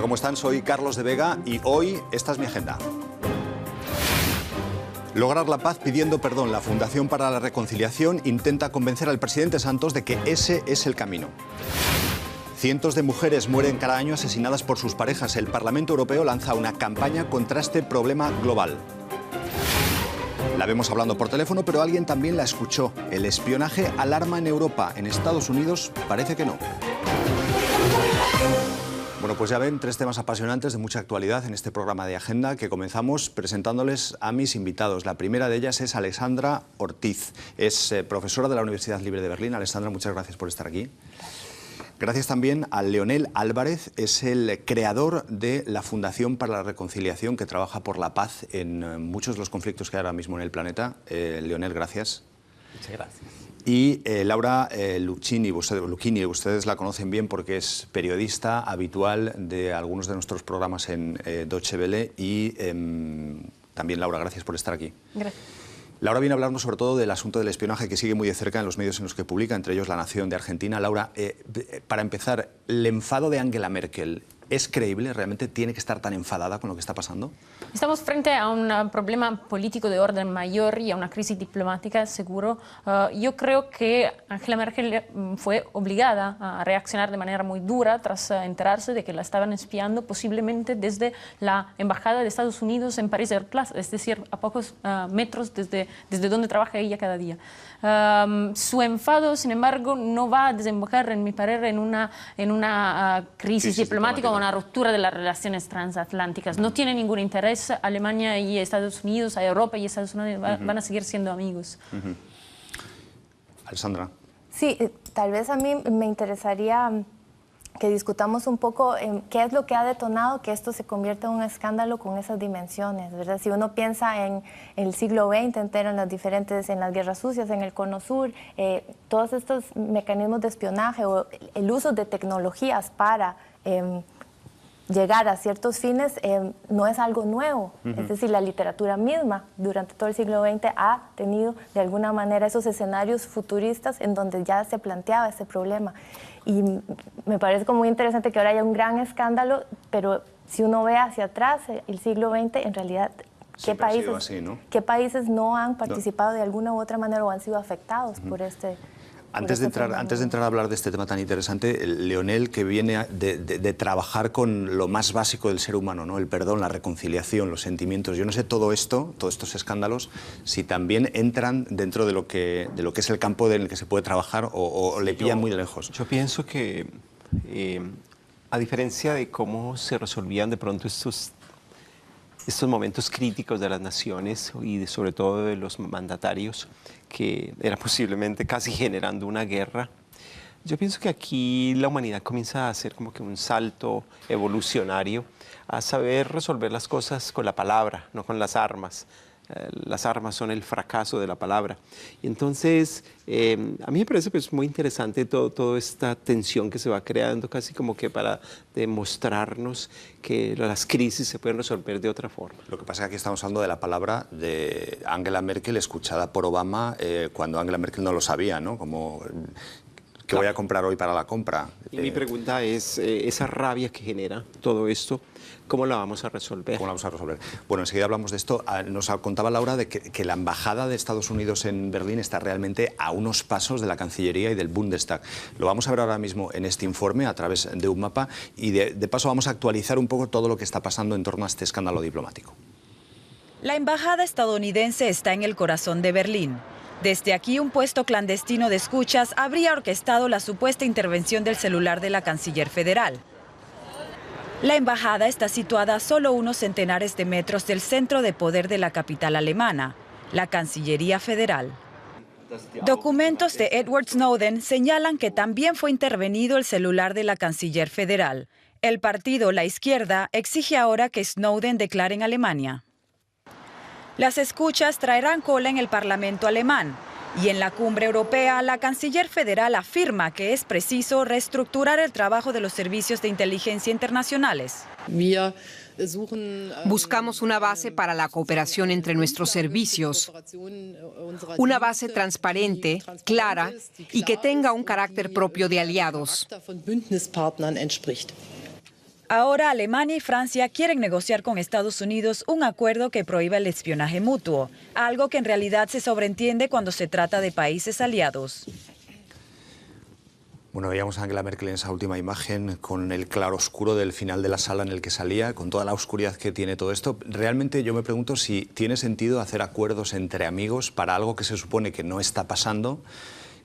¿cómo están? Soy Carlos de Vega y hoy esta es mi agenda. Lograr la paz pidiendo perdón. La Fundación para la Reconciliación intenta convencer al presidente Santos de que ese es el camino. Cientos de mujeres mueren cada año asesinadas por sus parejas. El Parlamento Europeo lanza una campaña contra este problema global. La vemos hablando por teléfono, pero alguien también la escuchó. El espionaje alarma en Europa. En Estados Unidos parece que no. Bueno, pues ya ven, 3 temas apasionantes de mucha actualidad en este programa de Agenda que comenzamos presentándoles a mis invitados. La primera de ellas es Alexandra Ortiz. Es profesora de la Universidad Libre de Berlín. Alexandra, muchas gracias por estar aquí. Gracias también a Leonel Álvarez, es el creador de la Fundación para la Reconciliación que trabaja por la paz en muchos de los conflictos que hay ahora mismo en el planeta. Leonel, gracias. Muchas gracias. Y Laura Lucchini, ustedes la conocen bien porque es periodista habitual de algunos de nuestros programas en Deutsche Welle y también, Laura, gracias por estar aquí. Gracias. Laura viene a hablarnos sobre todo del asunto del espionaje que sigue muy de cerca en los medios en los que publica, entre ellos La Nación de Argentina. Laura, para empezar, ¿el enfado de Angela Merkel es creíble? ¿Realmente tiene que estar tan enfadada con lo que está pasando? Estamos frente a un problema político de orden mayor y a una crisis diplomática, seguro. Yo creo que Angela Merkel fue obligada a reaccionar de manera muy dura tras enterarse de que la estaban espiando, posiblemente desde la Embajada de Estados Unidos en París Plaza, es decir, a pocos metros desde donde trabaja ella cada día. Su enfado, sin embargo, no va a desembocar, en mi parecer, en una crisis diplomática o una ruptura de las relaciones transatlánticas. No tiene ningún interés. Alemania y Estados Unidos, a Europa y Estados Unidos van a seguir siendo amigos. Alexandra. Sí, tal vez a mí me interesaría que discutamos un poco qué es lo que ha detonado que esto se convierta en un escándalo con esas dimensiones, ¿verdad? Si uno piensa en el siglo XX entero, en las guerras sucias, en el Cono Sur, todos estos mecanismos de espionaje o el uso de tecnologías para llegar a ciertos fines no es algo nuevo. Es decir, la literatura misma durante todo el siglo XX ha tenido de alguna manera esos escenarios futuristas en donde ya se planteaba este problema. Y me parece como muy interesante que ahora haya un gran escándalo, pero si uno ve hacia atrás, el siglo XX, en realidad, ¿qué países no han participado de alguna u otra manera o han sido afectados por este? Antes de entrar a hablar de este tema tan interesante, Leonel, que viene de trabajar con lo más básico del ser humano, ¿no? El perdón, la reconciliación, los sentimientos. Yo no sé todos estos escándalos, si también entran dentro de lo que es el campo en el que se puede trabajar o le pillan muy lejos. Yo pienso que, a diferencia de cómo se resolvían de pronto estos momentos críticos de las naciones y sobre todo de los mandatarios, que era posiblemente casi generando una guerra, yo pienso que aquí la humanidad comienza a hacer como que un salto evolucionario a saber resolver las cosas con la palabra, no con las armas. Las armas son el fracaso de la palabra. Y entonces, a mí me parece pues, muy interesante toda esta tensión que se va creando, casi como que para demostrarnos que las crisis se pueden resolver de otra forma. Lo que pasa es que aquí estamos hablando de la palabra de Angela Merkel, escuchada por Obama cuando Angela Merkel no lo sabía, ¿no? Como, ¿qué voy a comprar hoy para la compra? Y mi pregunta es, esa rabia que genera todo esto, ¿cómo la vamos a resolver? ¿Cómo la vamos a resolver? Bueno, enseguida hablamos de esto. Nos contaba Laura de que la Embajada de Estados Unidos en Berlín está realmente a unos pasos de la Cancillería y del Bundestag. Lo vamos a ver ahora mismo en este informe a través de un mapa y de paso vamos a actualizar un poco todo lo que está pasando en torno a este escándalo diplomático. La Embajada estadounidense está en el corazón de Berlín. Desde aquí, un puesto clandestino de escuchas habría orquestado la supuesta intervención del celular de la canciller federal. La embajada está situada a solo unos centenares de metros del centro de poder de la capital alemana, la Cancillería Federal. Documentos de Edward Snowden señalan que también fue intervenido el celular de la canciller federal. El partido La Izquierda exige ahora que Snowden declare en Alemania. Las escuchas traerán cola en el Parlamento alemán. Y en la cumbre europea, la canciller federal afirma que es preciso reestructurar el trabajo de los servicios de inteligencia internacionales. Buscamos una base para la cooperación entre nuestros servicios, una base transparente, clara y que tenga un carácter propio de aliados. Ahora Alemania y Francia quieren negociar con Estados Unidos un acuerdo que prohíba el espionaje mutuo, algo que en realidad se sobreentiende cuando se trata de países aliados. Bueno, veíamos a Angela Merkel en esa última imagen con el claroscuro del final de la sala en el que salía, con toda la oscuridad que tiene todo esto. Realmente yo me pregunto si tiene sentido hacer acuerdos entre amigos para algo que se supone que no está pasando.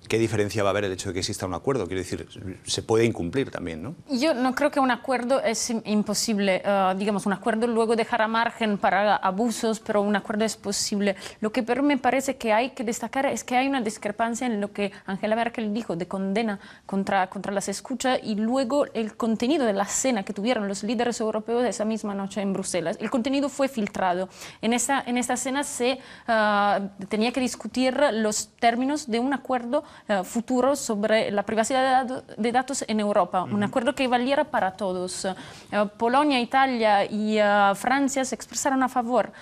¿Qué diferencia va a haber el hecho de que exista un acuerdo? Quiero decir, se puede incumplir también, ¿no? Yo no creo que un acuerdo es imposible. Digamos, un acuerdo luego dejará margen para abusos, pero un acuerdo es posible. Lo que pero me parece que hay que destacar es que hay una discrepancia en lo que Angela Merkel dijo de condena contra las escuchas y luego el contenido de la cena que tuvieron los líderes europeos esa misma noche en Bruselas. El contenido fue filtrado. En esta cena se tenía que discutir los términos de un acuerdo futuro sobre la privacidad de datos en Europa, un acuerdo que valiera para todos. Polonia, Italia y Francia se expresaron a favor,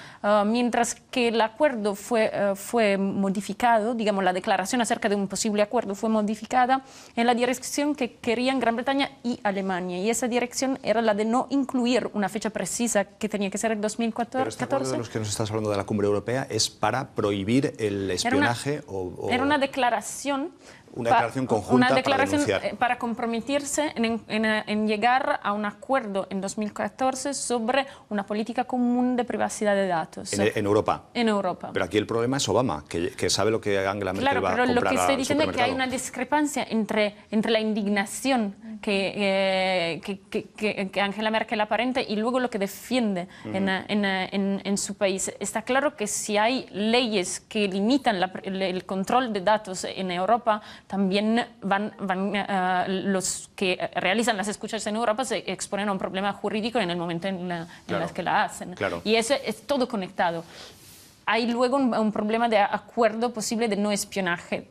mientras que el acuerdo fue modificado, digamos, la declaración acerca de un posible acuerdo fue modificada en la dirección que querían Gran Bretaña y Alemania, y esa dirección era la de no incluir una fecha precisa que tenía que ser el 2014. Pero este acuerdo de los que nos estás hablando de la Cumbre Europea es para prohibir el espionaje Era una declaración. Una declaración conjunta para denunciar. Para comprometerse en llegar a un acuerdo en 2014 sobre una política común de privacidad de datos. En Europa. En Europa. Pero aquí el problema es Obama, que sabe lo que Angela Merkel va a comprar. Claro, pero lo que estoy diciendo es que hay supermercado. una discrepancia entre la indignación que Angela Merkel aparenta y luego lo que defiende en su país. Está claro que si hay leyes que limitan el control de datos en Europa, también los que realizan las escuchas en Europa se exponen a un problema jurídico en el momento en el que la hacen. Claro. Y eso es todo conectado. Hay luego un problema de acuerdo posible de no espionaje.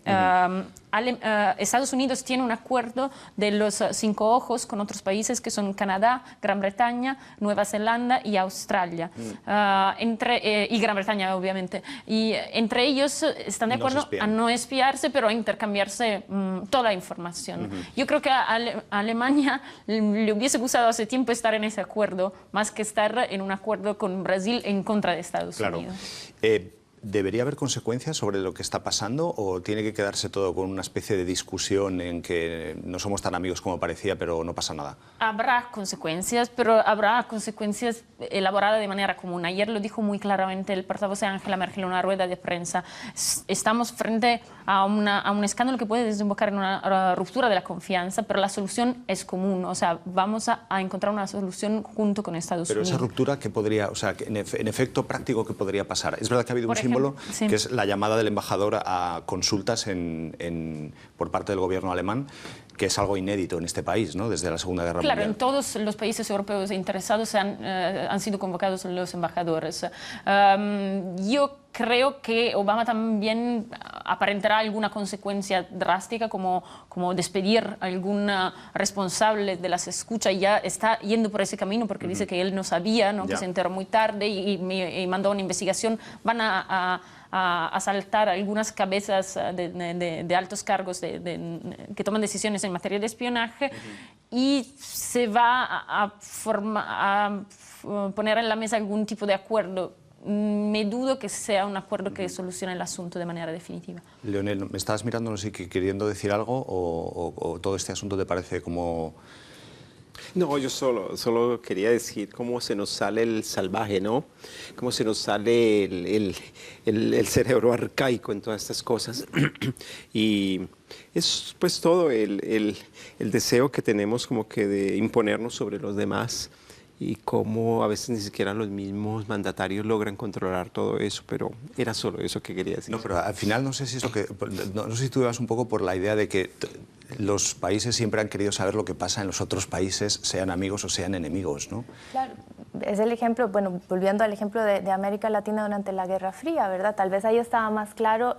Estados Unidos tiene un acuerdo de los 5 ojos con otros países que son Canadá, Gran Bretaña, Nueva Zelanda y Australia. Y Gran Bretaña, obviamente. Y entre ellos están de acuerdo a no espiarse, pero a intercambiarse toda la información. Yo creo que a Alemania le hubiese gustado hace tiempo estar en ese acuerdo, más que estar en un acuerdo con Brasil en contra de Estados Unidos. ¿Debería haber consecuencias sobre lo que está pasando o tiene que quedarse todo con una especie de discusión en que no somos tan amigos como parecía, pero no pasa nada? Habrá consecuencias, pero habrá consecuencias elaboradas de manera común. Ayer lo dijo muy claramente el portavoz de Angela Merkel en una rueda de prensa. Estamos frente a un escándalo que puede desembocar en una ruptura de la confianza, pero la solución es común. O sea, vamos a encontrar una solución junto con Estados Unidos. Pero esa ruptura, ¿qué podría, o sea, en efecto práctico, qué podría pasar? Es verdad que ha habido un símbolo, que es la llamada del embajador a consultas por parte del gobierno alemán, que es algo inédito en este país, ¿no? Desde la Segunda Guerra Mundial. Claro, en todos los países europeos interesados han sido convocados los embajadores. Yo creo que Obama también aparentará alguna consecuencia drástica, como despedir a algún responsable de las escuchas. Ya está yendo por ese camino porque dice que él no sabía, ¿no? Que se enteró muy tarde y mandó una investigación. Van a saltar algunas cabezas de altos cargos que toman decisiones en materia de espionaje y se va a poner en la mesa algún tipo de acuerdo. Me dudo que sea un acuerdo que solucione el asunto de manera definitiva. Leonel, ¿me estabas mirando, no sé, queriendo decir algo o todo este asunto te parece como...? No, yo solo quería decir cómo se nos sale el salvaje, ¿no? Cómo se nos sale el cerebro arcaico en todas estas cosas. Y es pues todo el deseo que tenemos como que de imponernos sobre los demás y cómo a veces ni siquiera los mismos mandatarios logran controlar todo eso, pero era solo eso que quería decir. No, pero al final no sé si es lo que... No sé si tú ibas un poco por la idea de que los países siempre han querido saber lo que pasa en los otros países, sean amigos o sean enemigos, ¿no? Claro, es el ejemplo, bueno, volviendo al ejemplo de América Latina durante la Guerra Fría, ¿verdad? Tal vez ahí estaba más claro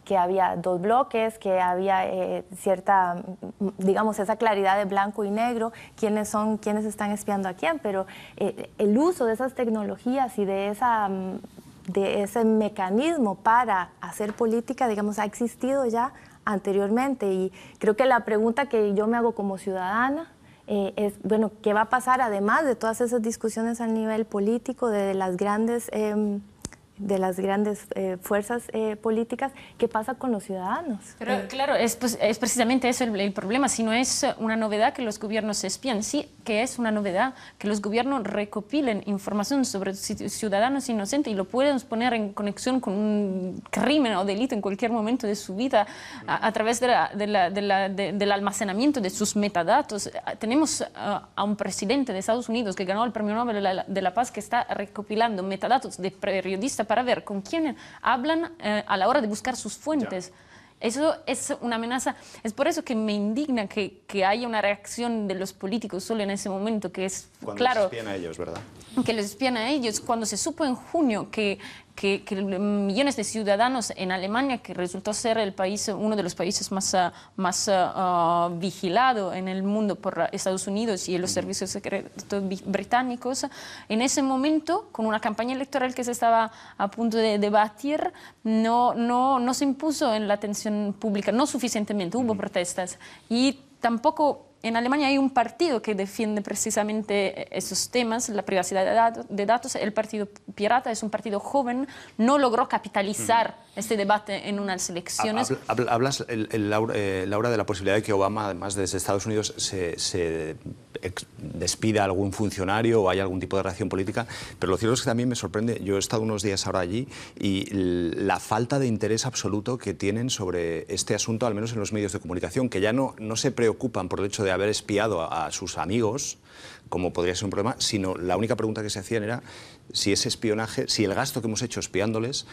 que había 2 bloques, que había cierta, digamos, esa claridad de blanco y negro, quiénes están espiando a quién, pero el uso de esas tecnologías y de ese mecanismo para hacer política, digamos, ha existido ya anteriormente, y creo que la pregunta que yo me hago como ciudadana bueno, ¿qué va a pasar además de todas esas discusiones a nivel político de las grandes fuerzas políticas? ¿Qué pasa con los ciudadanos? Pero claro, es precisamente eso el problema. Si no es una novedad que los gobiernos se espían, sí que es una novedad que los gobiernos recopilen información sobre ciudadanos inocentes y lo pueden poner en conexión con un crimen o delito en cualquier momento de su vida a través del almacenamiento de sus metadatos. Tenemos a un presidente de Estados Unidos que ganó el Premio Nobel de la Paz que está recopilando metadatos de periodistas para ver con quién hablan a la hora de buscar sus fuentes. Ya. Eso es una amenaza. Es por eso que me indigna que haya una reacción de los políticos solo en ese momento, que es cuando claro. Les espían a ellos, ¿verdad? Que les espían a ellos. Cuando se supo en junio que millones de ciudadanos en Alemania, que resultó ser el país, uno de los países más vigilado en el mundo por Estados Unidos y los servicios secretos británicos, en ese momento, con una campaña electoral que se estaba a punto de debatir, no se impuso en la atención pública, no suficientemente, hubo protestas y tampoco. En Alemania hay un partido que defiende precisamente esos temas, la privacidad de datos. El Partido Pirata es un partido joven, no logró capitalizar este debate en unas elecciones. Hablas, Laura, de la posibilidad de que Obama, además desde Estados Unidos, se despida a algún funcionario o haya algún tipo de reacción política, pero lo cierto es que también me sorprende, yo he estado unos días ahora allí, y la falta de interés absoluto que tienen sobre este asunto, al menos en los medios de comunicación, que ya no se preocupan por el hecho de haber espiado a sus amigos, como podría ser un problema, sino la única pregunta que se hacían era si ese espionaje, si el gasto que hemos hecho espiándoles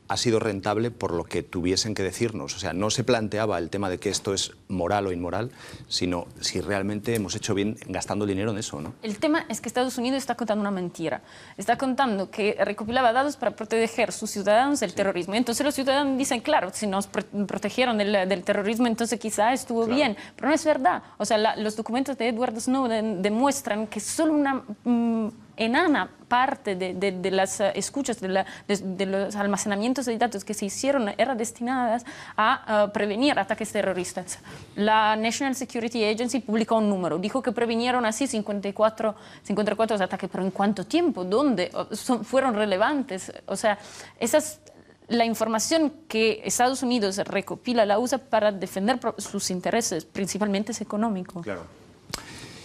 ha sido rentable por lo que tuviesen que decirnos. O sea, no se planteaba el tema de que esto es moral o inmoral, sino si realmente hemos hecho bien gastando dinero en eso, ¿no? El tema es que Estados Unidos está contando una mentira. Está contando que recopilaba datos para proteger a sus ciudadanos del terrorismo. Entonces los ciudadanos dicen, claro, si nos protegieron del terrorismo, entonces quizá estuvo bien. Pero no es verdad. O sea, los documentos de Edward Snowden demuestran que solo una enana parte de las escuchas, de los almacenamientos de datos que se hicieron eran destinadas a prevenir ataques terroristas. La National Security Agency publicó un número, dijo que previnieron así 54 ataques, pero ¿en cuánto tiempo? ¿Dónde? ¿Fueron relevantes? O sea, esa es la información que Estados Unidos recopila, la usa para defender sus intereses, principalmente económicos. Claro.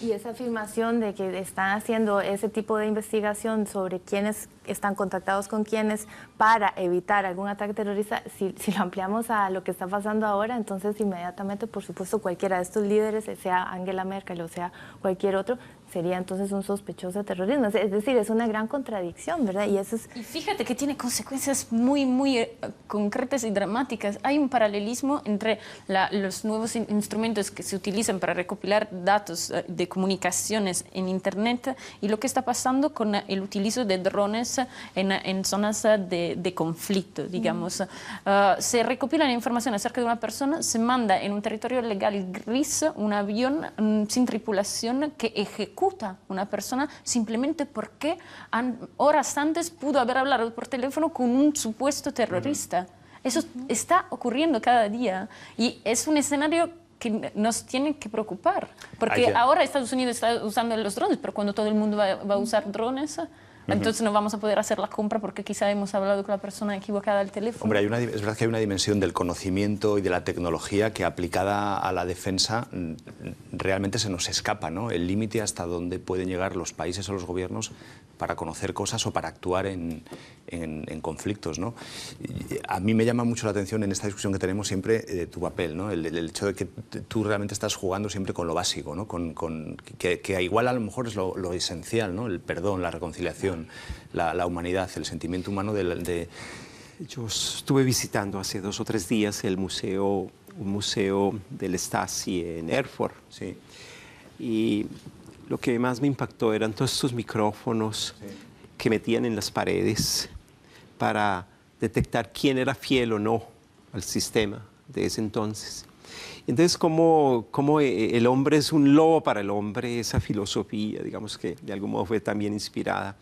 Y esa afirmación de que están haciendo ese tipo de investigación sobre quiénes están contactados con quiénes para evitar algún ataque terrorista, si lo ampliamos a lo que está pasando ahora, entonces inmediatamente, por supuesto, cualquiera de estos líderes, sea Angela Merkel o sea cualquier otro, sería entonces un sospechoso de terrorismo. Es decir, es una gran contradicción, ¿verdad? Y fíjate que tiene consecuencias muy concretas y dramáticas. Hay un paralelismo entre los nuevos instrumentos que se utilizan para recopilar datos de comunicaciones en Internet y lo que está pasando con el utilizo de drones en zonas de conflicto, digamos. Se recopila la información acerca de una persona, se manda en un territorio legal gris un avión sin tripulación que ejecuta una persona simplemente porque horas antes pudo haber hablado por teléfono con un supuesto terrorista. Eso está ocurriendo cada día y es un escenario que nos tiene que preocupar, porque ahora Estados Unidos está usando los drones, pero cuando todo el mundo va a usar drones, entonces no vamos a poder hacer la compra porque quizá hemos hablado con la persona equivocada al teléfono. Hombre, es verdad que hay una dimensión del conocimiento y de la tecnología que aplicada a la defensa realmente se nos escapa, ¿no? El límite hasta donde pueden llegar los países o los gobiernos para conocer cosas o para actuar en conflictos, ¿no? A mí me llama mucho la atención en esta discusión que tenemos siempre tu papel, ¿no? El hecho de que tú realmente estás jugando siempre con lo básico, ¿no? Que igual a lo mejor es lo esencial, ¿no? El perdón, la reconciliación, la humanidad, el sentimiento humano Yo estuve visitando hace 2 o 3 días un museo del Stasi en Erfurt. Sí. Y lo que más me impactó eran todos estos micrófonos que metían en las paredes para detectar quién era fiel o no al sistema de ese entonces. Entonces, cómo el hombre es un lobo para el hombre, esa filosofía, digamos que de algún modo fue también inspirada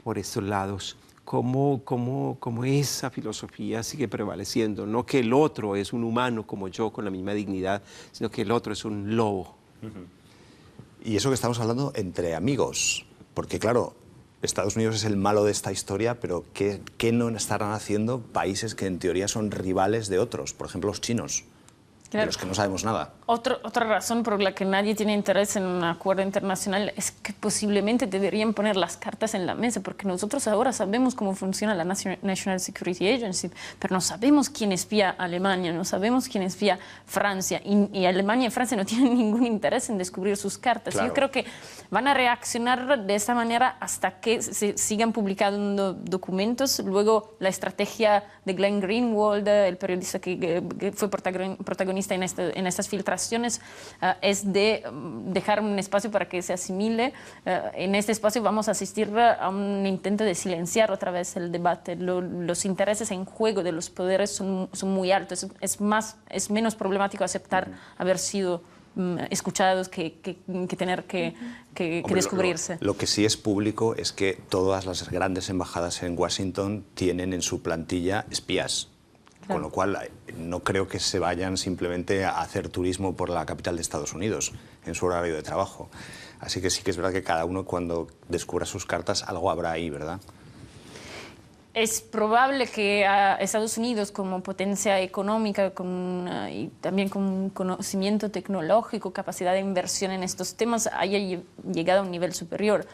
por estos lados. Cómo esa filosofía sigue prevaleciendo. No que el otro es un humano como yo, con la misma dignidad, sino que el otro es un lobo. Y eso que estamos hablando entre amigos, porque claro, Estados Unidos es el malo de esta historia, pero ¿qué no estarán haciendo países que en teoría son rivales de otros? Por ejemplo, los chinos, de los que no sabemos nada. Otra razón por la que nadie tiene interés en un acuerdo internacional es que posiblemente deberían poner las cartas en la mesa, porque nosotros ahora sabemos cómo funciona la National Security Agency, pero no sabemos quién espía a Alemania, no sabemos quién espía Francia, y Alemania y Francia no tienen ningún interés en descubrir sus cartas. Claro. Yo creo que van a reaccionar de esta manera hasta que se sigan publicando documentos. Luego, la estrategia de Glenn Greenwald, el periodista que fue protagonista en estas filtraciones, es de dejar un espacio para que se asimile. En este espacio vamos a asistir a un intento de silenciar otra vez el debate. Los intereses en juego de los poderes son muy altos. Es menos problemático aceptar haber sido escuchados que tener que descubrirse. Lo que sí es público es que todas las grandes embajadas en Washington tienen en su plantilla espías. Con lo cual, no creo que se vayan simplemente a hacer turismo por la capital de Estados Unidos en su horario de trabajo. Así que sí que es verdad que cada uno, cuando descubra sus cartas, algo habrá ahí, ¿verdad? Es probable que a Estados Unidos, como potencia económica y también con conocimiento tecnológico, capacidad de inversión en estos temas, haya llegado a un nivel superior,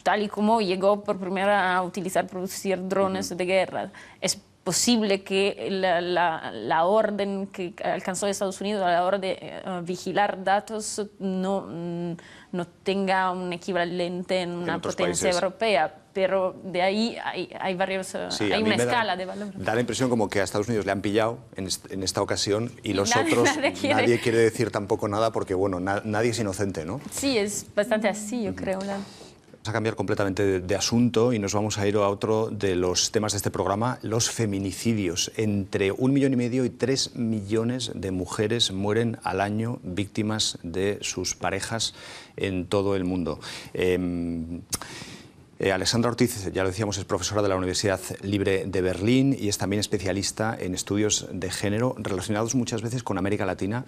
tal y como llegó por primera vez a producir drones de guerra. Es posible que la orden que alcanzó Estados Unidos a la hora de vigilar datos no tenga un equivalente en una potencia europea, pero de ahí hay varios, Sí, hay una escala de valor. Da la impresión como que a Estados Unidos le han pillado en esta ocasión y los Nadie otros, quiere. nadie quiere decir tampoco nada porque, bueno, nadie es inocente, ¿no? Sí, es bastante así, yo creo. Vamos a cambiar completamente de asunto y nos vamos a ir a otro de los temas de este programa, los feminicidios. Entre 1,5 millones y 3 millones de mujeres mueren al año víctimas de sus parejas en todo el mundo. Alexandra Ortiz, ya lo decíamos, es profesora de la Universidad Libre de Berlín y es también especialista en estudios de género relacionados muchas veces con América Latina.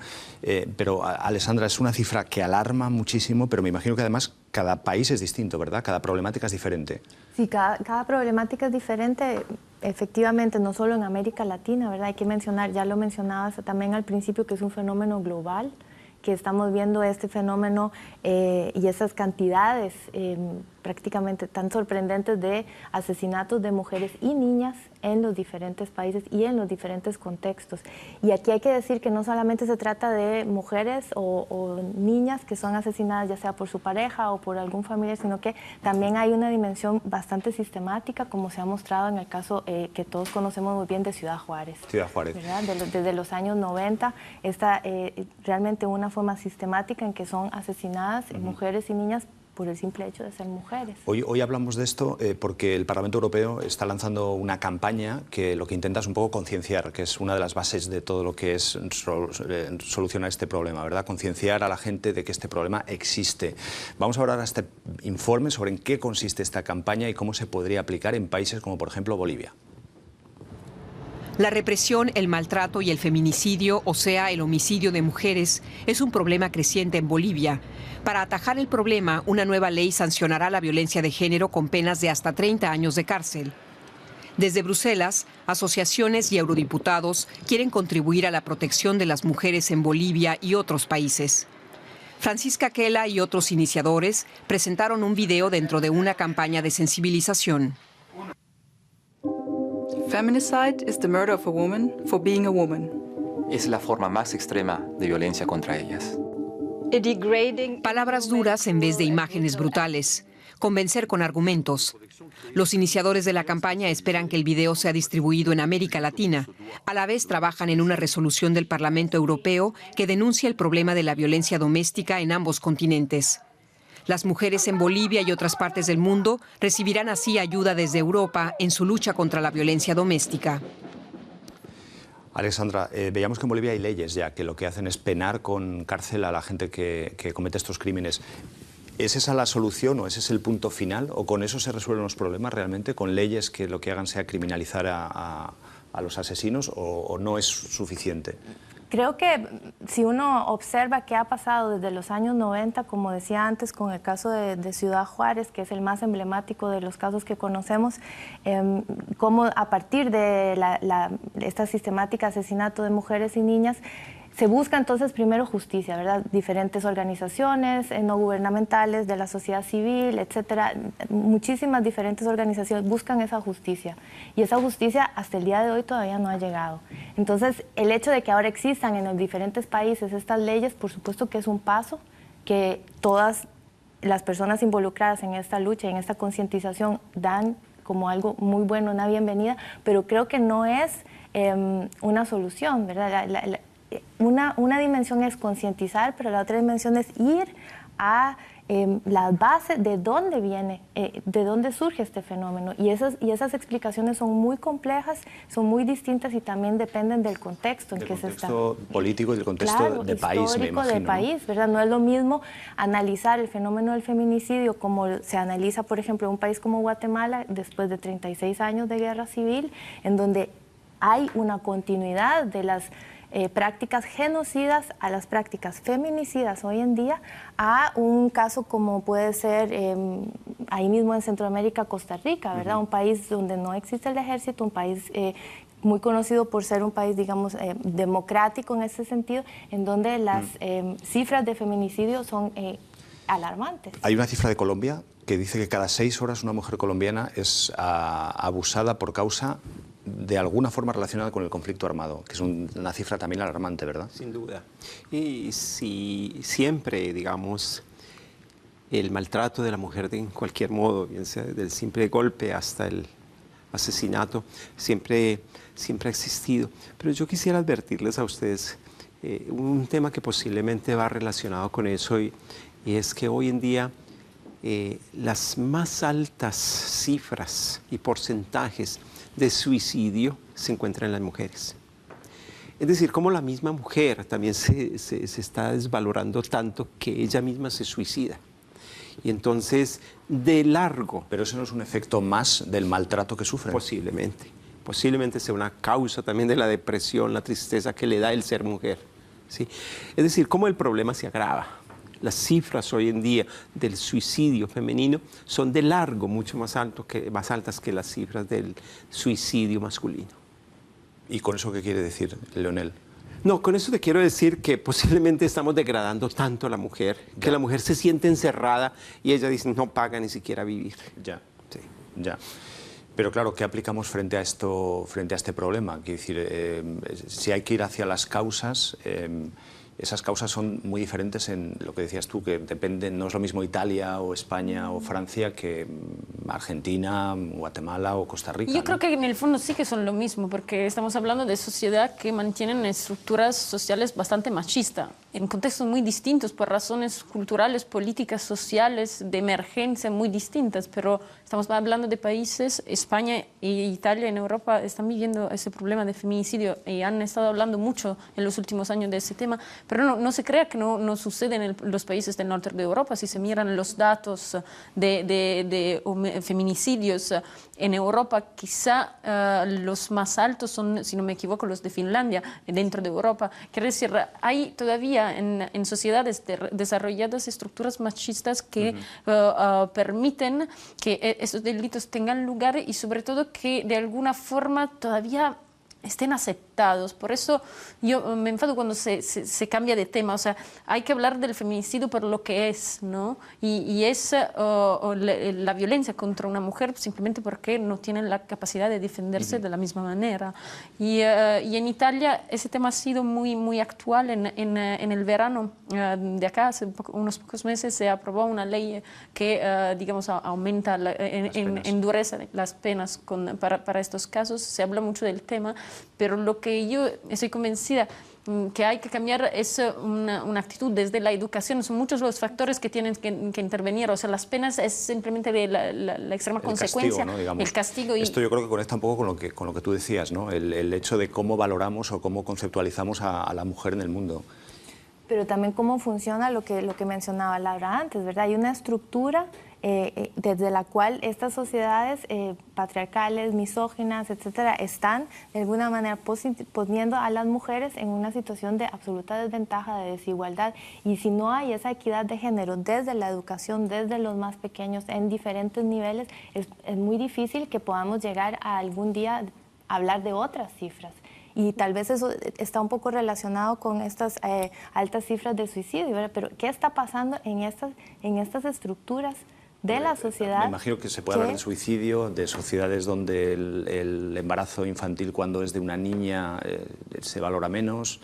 Pero, Alexandra, es una cifra que alarma muchísimo, pero me imagino que además cada país es distinto, ¿verdad? Cada problemática es diferente. Sí, cada problemática es diferente, efectivamente, no solo en América Latina, ¿verdad? Hay que mencionar, ya lo mencionabas también al principio, que es un fenómeno global, que estamos viendo este fenómeno y esas cantidades prácticamente tan sorprendentes de asesinatos de mujeres y niñas en los diferentes países y en los diferentes contextos. Y aquí hay que decir que no solamente se trata de mujeres o niñas que son asesinadas ya sea por su pareja o por algún familiar, sino que también hay una dimensión bastante sistemática, como se ha mostrado en el caso que todos conocemos muy bien de Ciudad Juárez. Ciudad Juárez. Desde los años 90 está realmente una forma sistemática en que son asesinadas mujeres y niñas por el simple hecho de ser mujeres. Hoy hablamos de esto porque el Parlamento Europeo está lanzando una campaña que lo que intenta es un poco concienciar, que es una de las bases de todo lo que es solucionar este problema, ¿verdad? Concienciar a la gente de que este problema existe. Vamos a hablar a este informe sobre en qué consiste esta campaña y cómo se podría aplicar en países como, por ejemplo, Bolivia. La represión, el maltrato y el feminicidio, o sea, el homicidio de mujeres, es un problema creciente en Bolivia. Para atajar el problema, una nueva ley sancionará la violencia de género con penas de hasta 30 años de cárcel. Desde Bruselas, asociaciones y eurodiputados quieren contribuir a la protección de las mujeres en Bolivia y otros países. Francisca Kela y otros iniciadores presentaron un video dentro de una campaña de sensibilización. Feminicide is the murder of a woman for being a woman. Es la forma más extrema de violencia contra ellas. Palabras duras en vez de imágenes brutales. Convencer con argumentos. Los iniciadores de la campaña esperan que el video sea distribuido en América Latina. A la vez trabajan en una resolución del Parlamento Europeo que denuncia el problema de la violencia doméstica en ambos continentes. Las mujeres en Bolivia y otras partes del mundo recibirán así ayuda desde Europa en su lucha contra la violencia doméstica. Alexandra, veíamos que en Bolivia hay leyes ya que lo que hacen es penar con cárcel a la gente que comete estos crímenes. ¿Es esa la solución o ese es el punto final? ¿O con eso se resuelven los problemas realmente? ¿Con leyes que lo que hagan sea criminalizar a los asesinos o no es suficiente? Creo que si uno observa qué ha pasado desde los años 90, como decía antes, con el caso de Ciudad Juárez, que es el más emblemático de los casos que conocemos, cómo a partir de esta sistemática asesinato de mujeres y niñas, se busca entonces primero justicia, ¿verdad? Diferentes organizaciones no gubernamentales, de la sociedad civil, etcétera, muchísimas diferentes organizaciones buscan esa justicia. Y esa justicia hasta el día de hoy todavía no ha llegado. Entonces, el hecho de que ahora existan en los diferentes países estas leyes, por supuesto que es un paso que todas las personas involucradas en esta lucha y en esta concientización dan como algo muy bueno, una bienvenida, pero creo que no es una solución, ¿verdad? Una dimensión es concientizar, pero la otra dimensión es ir a las bases de dónde viene, de dónde surge este fenómeno. Y esas explicaciones son muy complejas, son muy distintas y también dependen del contexto en que se está. Del contexto político y del contexto de país, me imagino. De país, ¿verdad? No es lo mismo analizar el fenómeno del feminicidio como se analiza, por ejemplo, en un país como Guatemala, después de 36 años de guerra civil, en donde hay una continuidad de las prácticas genocidas a las prácticas feminicidas hoy en día, a un caso como puede ser ahí mismo en Centroamérica, Costa Rica, ¿verdad? Un país donde no existe el ejército, un país muy conocido por ser un país, digamos, democrático en ese sentido, en donde las cifras de feminicidio son alarmantes. Hay una cifra de Colombia que dice que cada 6 horas una mujer colombiana es abusada por causa de alguna forma relacionada con el conflicto armado, que es una cifra también alarmante, ¿verdad? Sin duda. Y si siempre, digamos, el maltrato de la mujer de cualquier modo, bien sea del simple golpe hasta el asesinato, siempre ha existido. Pero yo quisiera advertirles a ustedes un tema que posiblemente va relacionado con eso, y es que hoy en día las más altas cifras y porcentajes de suicidio se encuentran en las mujeres. Es decir, como la misma mujer también se está desvalorando tanto que ella misma se suicida. Y entonces, de largo... Pero eso no es un efecto más del maltrato que sufren. Posiblemente sea una causa también de la depresión, la tristeza que le da el ser mujer, ¿sí? Es decir, cómo el problema se agrava. Las cifras hoy en día del suicidio femenino son de largo mucho más altas que las cifras del suicidio masculino. ¿Y con eso qué quiere decir, Leonel? No, con eso te quiero decir que posiblemente estamos degradando tanto a la mujer, que la mujer se siente encerrada y ella dice no paga ni siquiera vivir. Ya, sí, ya. Pero claro, ¿qué aplicamos frente a este problema? Quiero decir, si hay que ir hacia las causas... esas causas son muy diferentes en lo que decías tú, que dependen, no es lo mismo Italia o España o Francia que Argentina, Guatemala o Costa Rica. Yo creo que en el fondo sí que son lo mismo, porque estamos hablando de sociedad que mantienen estructuras sociales bastante machistas, en contextos muy distintos, por razones culturales, políticas, sociales, de emergencia muy distintas, pero estamos hablando de países, España e Italia en Europa están viviendo ese problema de feminicidio y han estado hablando mucho en los últimos años de ese tema. Pero no se crea que no sucede en los países del norte de Europa. Si se miran los datos de feminicidios en Europa, quizá los más altos son, si no me equivoco, los de Finlandia, dentro de Europa. Quiere decir, hay todavía en sociedades desarrolladas estructuras machistas que permiten que esos delitos tengan lugar y sobre todo que de alguna forma todavía estén aceptados. Por eso yo me enfado cuando se cambia de tema. O sea, hay que hablar del feminicidio por lo que es, ¿no? Y es la violencia contra una mujer simplemente porque no tienen la capacidad de defenderse de la misma manera. Y en Italia ese tema ha sido muy actual. En el verano de acá, hace unos pocos meses, se aprobó una ley que, digamos, aumenta, endurece las penas para estos casos. Se habla mucho del tema, pero lo que yo estoy convencida que hay que cambiar es una actitud desde la educación. Son muchos los factores que tienen que intervenir. O sea, las penas es simplemente la extrema consecuencia, castigo, ¿no? El castigo. Esto yo creo que conecta un poco con lo que tú decías, ¿no? El hecho de cómo valoramos o cómo conceptualizamos a la mujer en el mundo. Pero también cómo funciona lo que mencionaba Laura antes, ¿verdad? Hay una estructura desde la cual estas sociedades patriarcales, misóginas, etcétera, están de alguna manera poniendo a las mujeres en una situación de absoluta desventaja, de desigualdad. Y si no hay esa equidad de género desde la educación, desde los más pequeños, en diferentes niveles, es muy difícil que podamos llegar a algún día a hablar de otras cifras. Y tal vez eso está un poco relacionado con estas altas cifras de suicidio, ¿verdad? Pero ¿qué está pasando en estas estructuras de la sociedad? Me imagino que se puede hablar de suicidio, de sociedades donde el embarazo infantil cuando es de una niña se valora menos.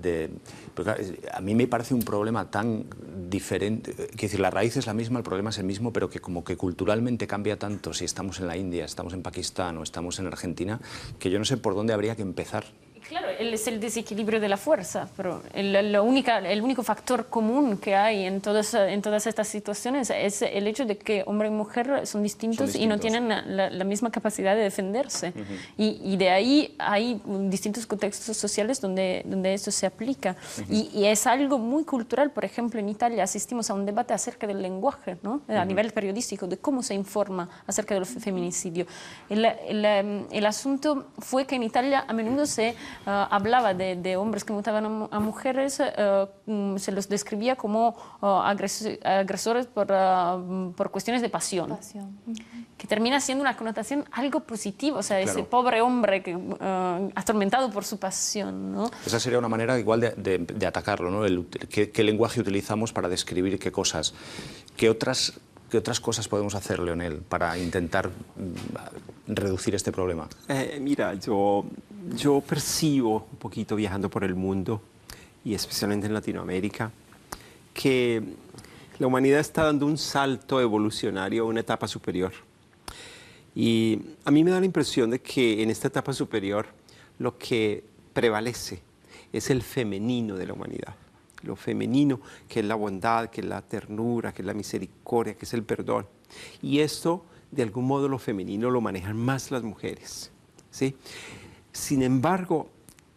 Pero claro, a mí me parece un problema tan diferente, quiero decir, la raíz es la misma, el problema es el mismo, pero que como que culturalmente cambia tanto si estamos en la India, estamos en Pakistán o estamos en Argentina, que yo no sé por dónde habría que empezar. Claro, es el desequilibrio de la fuerza, pero el único factor común que hay en todas estas situaciones es el hecho de que hombre y mujer son distintos y no tienen la misma capacidad de defenderse. Y de ahí hay distintos contextos sociales donde esto se aplica. Y es algo muy cultural. Por ejemplo, en Italia asistimos a un debate acerca del lenguaje, ¿no? A nivel periodístico, de cómo se informa acerca del feminicidio. El asunto fue que en Italia a menudo se hablaba de hombres que mataban a mujeres, se los describía como agresores por cuestiones de pasión. Que termina siendo una connotación algo positiva, o sea, claro, ese pobre hombre atormentado por su pasión, ¿no? Esa sería una manera igual de atacarlo, ¿no? ¿Qué lenguaje utilizamos para describir qué cosas? ¿Qué otras cosas podemos hacer, Leonel, para intentar reducir este problema? Mira, yo percibo un poquito viajando por el mundo, y especialmente en Latinoamérica, que la humanidad está dando un salto evolucionario a una etapa superior. Y a mí me da la impresión de que en esta etapa superior lo que prevalece es el femenino de la humanidad. Lo femenino, que es la bondad, que es la ternura, que es la misericordia, que es el perdón. Y esto, de algún modo, lo femenino lo manejan más las mujeres, ¿sí? Sin embargo,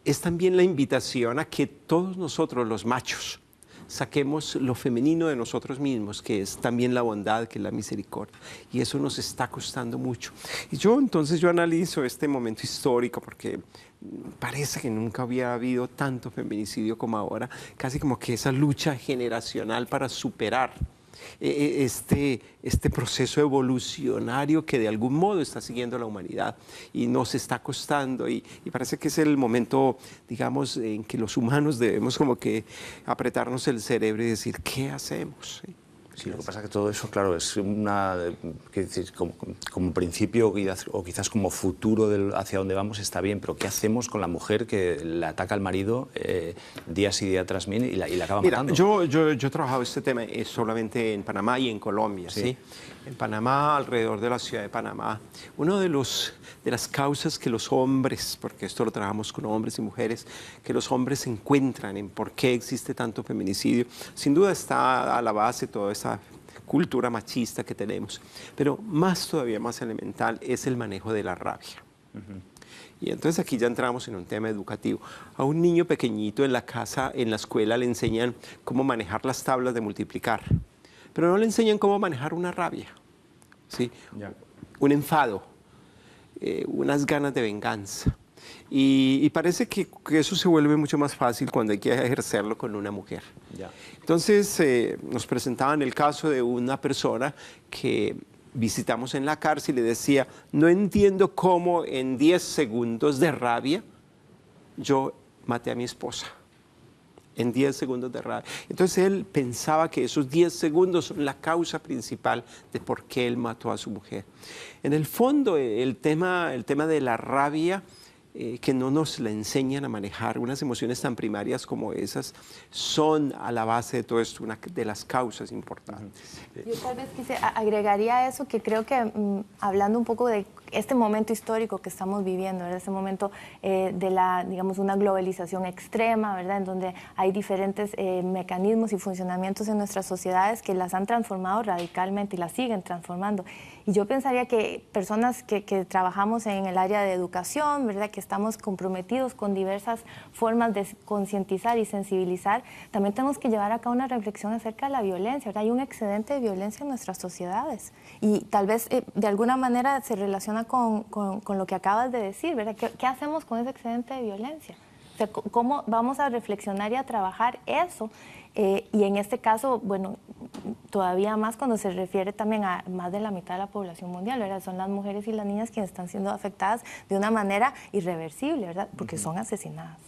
es también la invitación a que todos nosotros, los machos, saquemos lo femenino de nosotros mismos, que es también la bondad, que es la misericordia. Y eso nos está costando mucho. Y entonces yo analizo este momento histórico porque parece que nunca había habido tanto feminicidio como ahora, casi como que esa lucha generacional para superar este proceso evolucionario que de algún modo está siguiendo la humanidad y nos está costando, y parece que es el momento, digamos, en que los humanos debemos como que apretarnos el cerebro y decir, ¿qué hacemos? Sí, lo que pasa es que todo eso, claro, es como principio o quizás como futuro hacia dónde vamos está bien, pero ¿qué hacemos con la mujer que le ataca al marido día sí día tras mí y la acaba matando? Yo he trabajado este tema solamente en Panamá y en Colombia, ¿sí? En Panamá, alrededor de la ciudad de Panamá, una de las causas que los hombres, porque esto lo trabajamos con hombres y mujeres, que los hombres encuentran en por qué existe tanto feminicidio, sin duda está a la base toda esa cultura machista que tenemos, pero todavía más elemental es el manejo de la rabia. Y entonces aquí ya entramos en un tema educativo. A un niño pequeñito en la casa, en la escuela, le enseñan cómo manejar las tablas de multiplicar, pero no le enseñan cómo manejar una rabia, ¿sí? Un enfado, unas ganas de venganza. Y parece que eso se vuelve mucho más fácil cuando hay que ejercerlo con una mujer. Entonces nos presentaban el caso de una persona que visitamos en la cárcel y le decía, no entiendo cómo en 10 segundos de rabia yo maté a mi esposa. En 10 segundos de rabia. Entonces él pensaba que esos 10 segundos son la causa principal de por qué él mató a su mujer. En el fondo, el tema de la rabia, que no nos la enseñan a manejar, unas emociones tan primarias como esas, son a la base de todo esto una de las causas importantes. Yo tal vez agregaría a eso que creo que hablando un poco de este momento histórico que estamos viviendo, ¿verdad? Este momento de digamos, una globalización extrema, ¿verdad? En donde hay diferentes mecanismos y funcionamientos en nuestras sociedades que las han transformado radicalmente y las siguen transformando. Y yo pensaría que personas que trabajamos en el área de educación, ¿verdad? Que estamos comprometidos con diversas formas de concientizar y sensibilizar, también tenemos que llevar a cabo una reflexión acerca de la violencia, ¿verdad? Hay un excedente de violencia en nuestras sociedades y tal vez de alguna manera se relaciona con lo que acabas de decir, ¿verdad? ¿Qué hacemos con ese excedente de violencia? O sea, ¿cómo vamos a reflexionar y a trabajar eso? Y en este caso, bueno, todavía más cuando se refiere también a más de la mitad de la población mundial, ¿verdad? Son las mujeres y las niñas quienes están siendo afectadas de una manera irreversible, ¿verdad? Porque son asesinadas.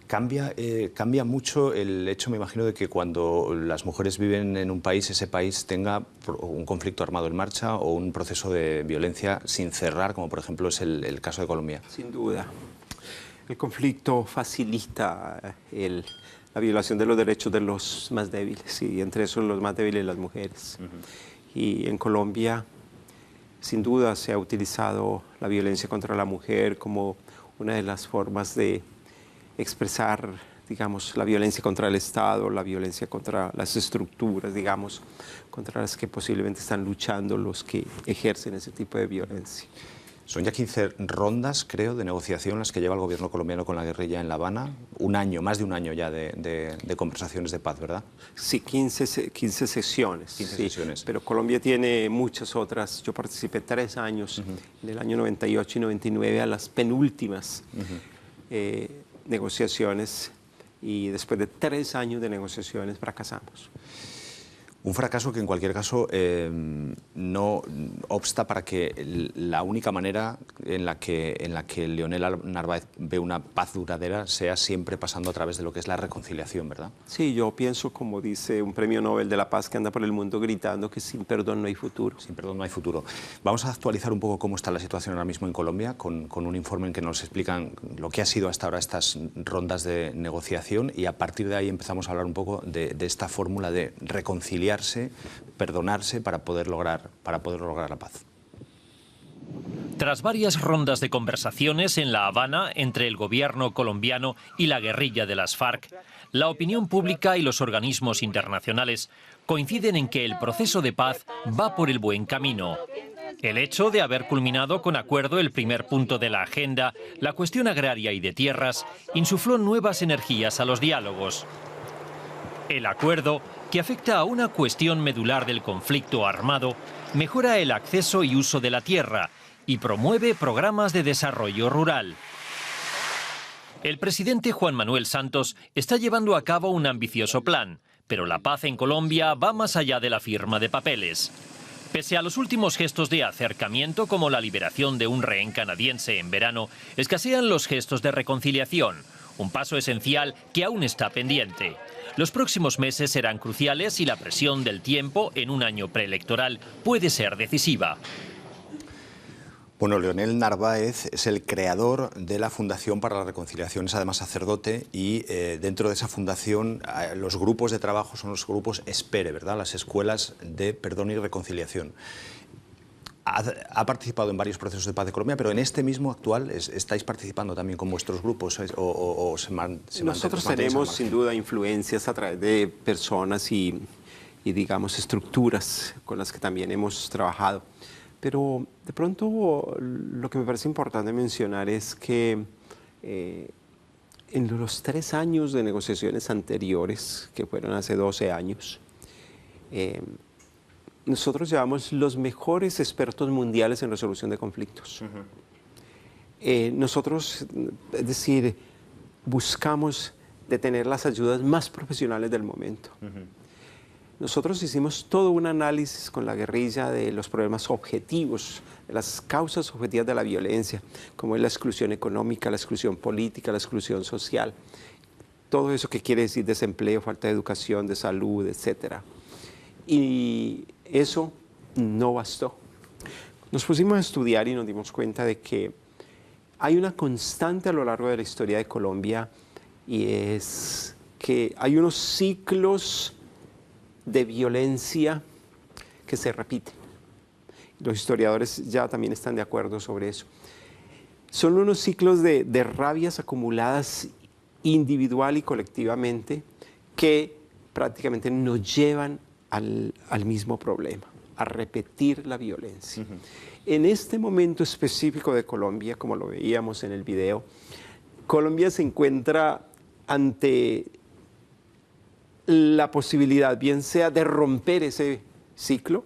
Cambia mucho el hecho, me imagino, de que cuando las mujeres viven en un país, ese país tenga un conflicto armado en marcha o un proceso de violencia sin cerrar, como por ejemplo es el caso de Colombia. Sin duda. El conflicto facilita la violación de los derechos de los más débiles, y entre esos los más débiles las mujeres. Y en Colombia, sin duda, se ha utilizado la violencia contra la mujer como una de las formas de expresar, digamos, la violencia contra el Estado, la violencia contra las estructuras, digamos, contra las que posiblemente están luchando los que ejercen ese tipo de violencia. Son ya 15 rondas, creo, de negociación las que lleva el gobierno colombiano con la guerrilla en La Habana. Un año, más de un año ya de conversaciones de paz, ¿verdad? Sí, 15 sesiones. 15 sí, sesiones. Pero Colombia tiene muchas otras. Yo participé 3 años, en el año 98 y 99, a las penúltimas negociaciones, y después de 3 años de negociaciones fracasamos. Un fracaso que en cualquier caso no obsta para que la única manera en la que Leonel Narváez ve una paz duradera sea siempre pasando a través de lo que es la reconciliación, ¿verdad? Sí, yo pienso, como dice un premio Nobel de la Paz que anda por el mundo gritando, que sin perdón no hay futuro. Sin perdón no hay futuro. Vamos a actualizar un poco cómo está la situación ahora mismo en Colombia con un informe en que nos explican lo que ha sido hasta ahora estas rondas de negociación, y a partir de ahí empezamos a hablar un poco de esta fórmula de reconciliar, perdonarse para poder lograr la paz. Tras varias rondas de conversaciones en La Habana entre el gobierno colombiano y la guerrilla de las FARC, la opinión pública y los organismos internacionales coinciden en que el proceso de paz va por el buen camino. El hecho de haber culminado con acuerdo el primer punto de la agenda, la cuestión agraria y de tierras, insufló nuevas energías a los diálogos. El acuerdo, que afecta a una cuestión medular del conflicto armado, mejora el acceso y uso de la tierra y promueve programas de desarrollo rural. El presidente Juan Manuel Santos está llevando a cabo un ambicioso plan, pero la paz en Colombia va más allá de la firma de papeles. Pese a los últimos gestos de acercamiento, como la liberación de un rehén canadiense en verano, escasean los gestos de reconciliación, un paso esencial que aún está pendiente. Los próximos meses serán cruciales y la presión del tiempo en un año preelectoral puede ser decisiva. Bueno, Leonel Narváez es el creador de la Fundación para la Reconciliación, es además sacerdote, y dentro de esa fundación los grupos de trabajo son los grupos ESPERE, ¿verdad? Las escuelas de perdón y reconciliación. Ha participado en varios procesos de paz de Colombia, pero en este mismo actual estáis participando también con vuestros grupos o Nosotros tenemos sin duda influencias a través de personas y digamos estructuras con las que también hemos trabajado. Pero de pronto lo que me parece importante mencionar es que en los 3 años de negociaciones anteriores, que fueron hace 12 años, nosotros llevamos los mejores expertos mundiales en resolución de conflictos. Nosotros, es decir, buscamos de tener las ayudas más profesionales del momento. Nosotros hicimos todo un análisis con la guerrilla de los problemas objetivos, de las causas objetivas de la violencia, como es la exclusión económica, la exclusión política, la exclusión social. Todo eso que quiere decir desempleo, falta de educación, de salud, etcétera. Y eso no bastó. Nos pusimos a estudiar y nos dimos cuenta de que hay una constante a lo largo de la historia de Colombia, y es que hay unos ciclos de violencia que se repiten. Los historiadores ya también están de acuerdo sobre eso. Son unos ciclos de rabias acumuladas individual y colectivamente que prácticamente nos llevan al mismo problema. a repetir la violencia. En este momento específico de Colombia, como lo veíamos en el video, Colombia se encuentra ante la posibilidad, bien sea de romper ese ciclo,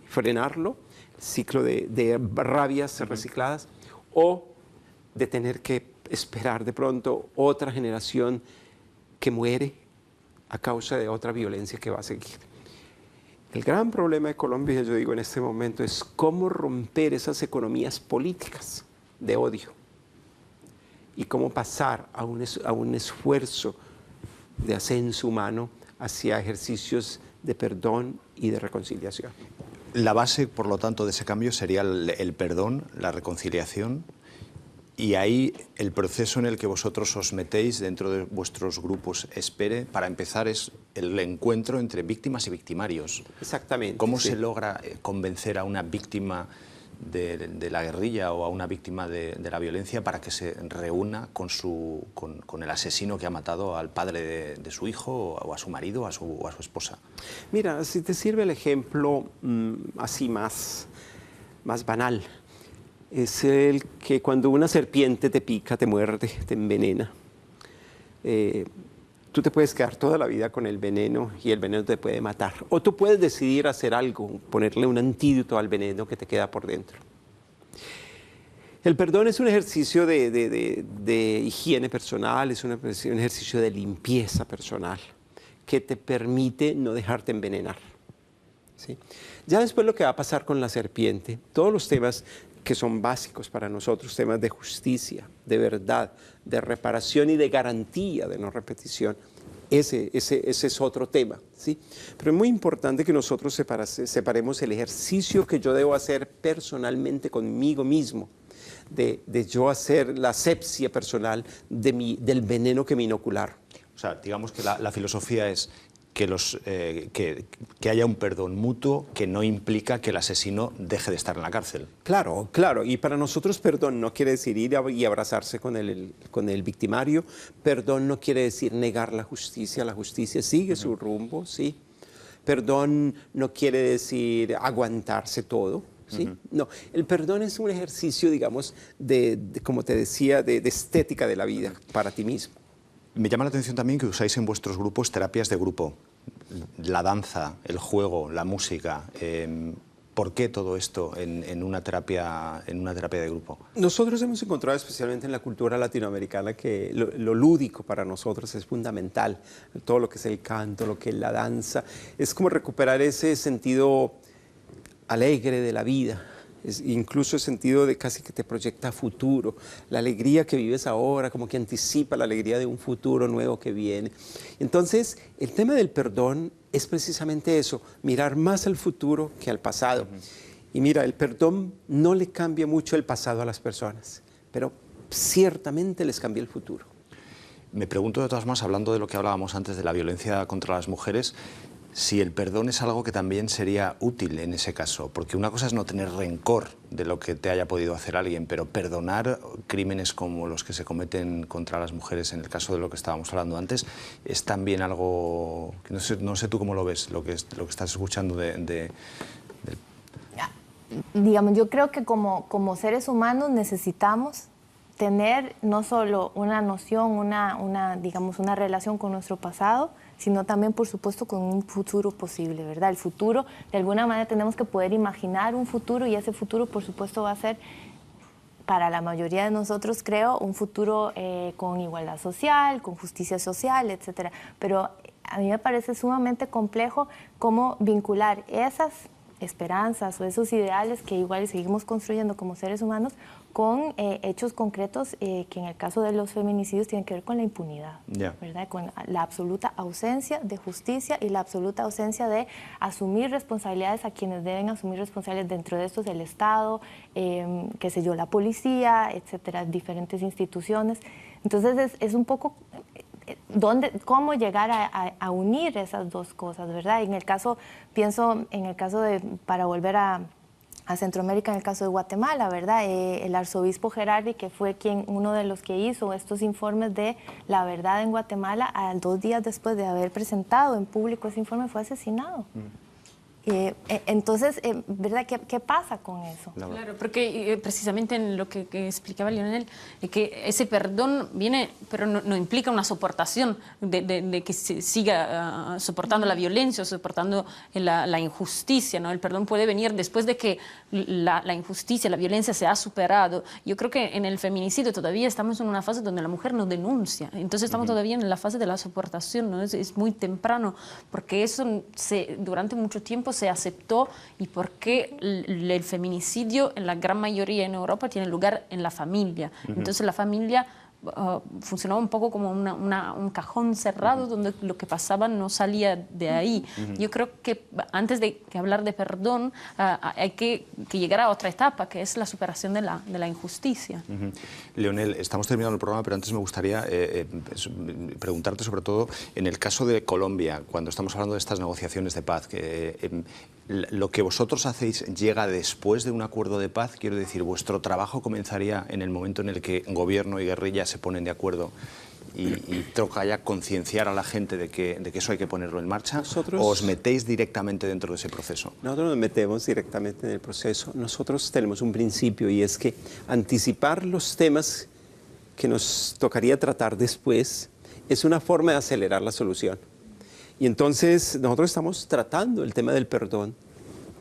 frenarlo, ciclo de rabias recicladas, o de tener que esperar de pronto otra generación que muere a causa de otra violencia que va a seguir. El gran problema de Colombia, yo digo en este momento, es cómo romper esas economías políticas de odio y cómo pasar a un esfuerzo de ascenso humano hacia ejercicios de perdón y de reconciliación. La base, por lo tanto, de ese cambio sería el perdón, la reconciliación, y ahí el proceso en el que vosotros os metéis dentro de vuestros grupos Espere, para empezar, es el encuentro entre víctimas y victimarios. Exactamente. ¿Cómo se logra convencer a una víctima de la guerrilla o a una víctima de la violencia para que se reúna con el asesino que ha matado al padre de su hijo o a su marido o a su esposa? Mira, si te sirve el ejemplo así más banal, es el que cuando una serpiente te pica, te muerde, te envenena, tú te puedes quedar toda la vida con el veneno y el veneno te puede matar. O tú puedes decidir hacer algo, ponerle un antídoto al veneno que te queda por dentro. El perdón es un ejercicio de higiene personal, es un ejercicio de limpieza personal que te permite no dejarte envenenar, ¿sí? Ya después lo que va a pasar con la serpiente, todos los temas que son básicos para nosotros, temas de justicia, de verdad, de reparación y de garantía de no repetición, ese es otro tema, ¿sí? Pero es muy importante que nosotros separemos el ejercicio que yo debo hacer personalmente conmigo mismo, de yo hacer la asepsia personal del veneno que me inocularon. O sea, digamos que la filosofía es que haya un perdón mutuo que no implica que el asesino deje de estar en la cárcel. Claro, claro. Y para nosotros perdón no quiere decir ir y abrazarse con el victimario. Perdón no quiere decir negar la justicia. La justicia sigue su rumbo, ¿sí? Perdón no quiere decir aguantarse todo, ¿sí? No, el perdón es un ejercicio, digamos, como te decía, de estética de la vida para ti mismo. Me llama la atención también que usáis en vuestros grupos terapias de grupo, la danza, el juego, la música. ¿Por qué todo esto en una terapia de grupo? Nosotros hemos encontrado, especialmente en la cultura latinoamericana, que lo lúdico para nosotros es fundamental. Todo lo que es el canto, lo que es la danza, es como recuperar ese sentido alegre de la vida. Incluso el sentido de casi que te proyecta a futuro, la alegría que vives ahora, como que anticipa la alegría de un futuro nuevo que viene. Entonces, el tema del perdón es precisamente eso, mirar más al futuro que al pasado. Y mira, el perdón no le cambia mucho el pasado a las personas, pero ciertamente les cambia el futuro. Me pregunto de todas maneras, hablando de lo que hablábamos antes de la violencia contra las mujeres, si el perdón es algo que también sería útil en ese caso, porque una cosa es no tener rencor de lo que te haya podido hacer alguien, pero perdonar crímenes como los que se cometen contra las mujeres, en el caso de lo que estábamos hablando antes, es también algo que no sé tú cómo lo ves, lo que estás escuchando Digamos, yo creo que como seres humanos necesitamos tener no solo una noción, digamos, una relación con nuestro pasado, sino también, por supuesto, con un futuro posible, ¿verdad? El futuro, de alguna manera tenemos que poder imaginar un futuro y ese futuro, por supuesto, va a ser, para la mayoría de nosotros, creo, un futuro con igualdad social, con justicia social, etcétera. Pero a mí me parece sumamente complejo cómo vincular esas esperanzas o esos ideales que igual seguimos construyendo como seres humanos con hechos concretos que en el caso de los feminicidios tienen que ver con la impunidad, ¿verdad? Con la absoluta ausencia de justicia y la absoluta ausencia de asumir responsabilidades a quienes deben asumir responsabilidades, dentro de estos el Estado, qué sé yo, la policía, etcétera, diferentes instituciones. Entonces es un poco cómo llegar a unir esas dos cosas, ¿verdad? En el caso, pienso en el caso para volver a Centroamérica, en el caso de Guatemala, ¿verdad? El arzobispo Gerardi, que fue uno de los que hizo estos informes de la verdad en Guatemala, 2 días después de haber presentado en público ese informe, fue asesinado. Entonces, ¿verdad? ¿Qué pasa con eso? Claro, porque precisamente en lo que explicaba Lionel, que ese perdón viene, pero no implica una soportación de que se siga soportando la violencia o soportando la injusticia, ¿no? El perdón puede venir después de que la injusticia, la violencia se ha superado. Yo creo que en el feminicidio todavía estamos en una fase donde la mujer no denuncia, entonces estamos todavía en la fase de la soportación, ¿no? Es muy temprano, porque eso durante mucho tiempo se aceptó y porque el feminicidio en la gran mayoría en Europa tiene lugar en la familia. Entonces la familia funcionaba un poco como un cajón cerrado donde lo que pasaba no salía de ahí. Yo creo que antes de hablar de perdón hay que llegar a otra etapa, que es la superación de la injusticia. Lionel, estamos terminando el programa, pero antes me gustaría preguntarte sobre todo en el caso de Colombia, cuando estamos hablando de estas negociaciones de paz, que lo que vosotros hacéis llega después de un acuerdo de paz. Quiero decir, vuestro trabajo comenzaría en el momento en el que gobierno y guerrilla se ponen de acuerdo y toca ya concienciar a la gente de que eso hay que ponerlo en marcha. ¿O os metéis directamente dentro de ese proceso? Nosotros nos metemos directamente en el proceso. Nosotros tenemos un principio y es que anticipar los temas que nos tocaría tratar después es una forma de acelerar la solución. Y entonces nosotros estamos tratando el tema del perdón,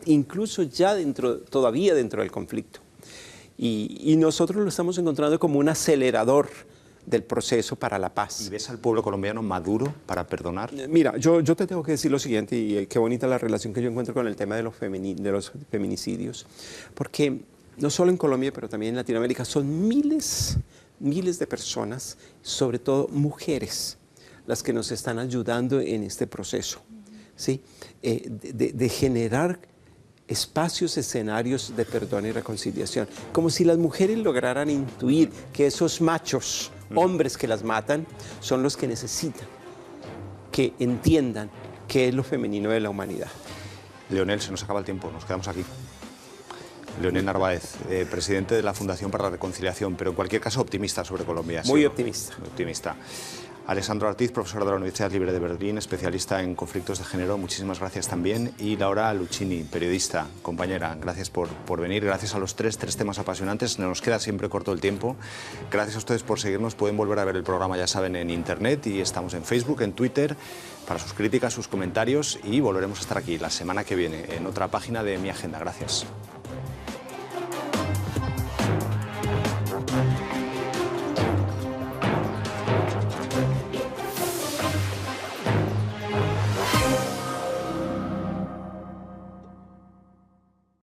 incluso ya todavía dentro del conflicto. Y nosotros lo estamos encontrando como un acelerador del proceso para la paz. ¿Y ves al pueblo colombiano maduro para perdonar? Mira, yo te tengo que decir lo siguiente, y qué bonita la relación que yo encuentro con el tema de los feminicidios, porque no solo en Colombia, pero también en Latinoamérica, son miles de personas, sobre todo mujeres, las que nos están ayudando en este proceso, ¿sí? De generar espacios, escenarios de perdón y reconciliación, como si las mujeres lograran intuir que esos machos, hombres que las matan, son los que necesitan que entiendan qué es lo femenino de la humanidad. Lionel, se nos acaba el tiempo, nos quedamos aquí. Lionel Narváez, presidente de la Fundación para la Reconciliación, pero en cualquier caso optimista sobre Colombia. Muy optimista. Muy optimista. Alessandra Ortiz, profesora de la Universidad Libre de Berlín, especialista en conflictos de género, muchísimas gracias también. Y Laura Lucchini, periodista, compañera, gracias por venir. Gracias a los tres temas apasionantes. Nos queda siempre corto el tiempo. Gracias a ustedes por seguirnos. Pueden volver a ver el programa, ya saben, en Internet, y estamos en Facebook, en Twitter, para sus críticas, sus comentarios, y volveremos a estar aquí la semana que viene en otra página de Mi Agenda. Gracias.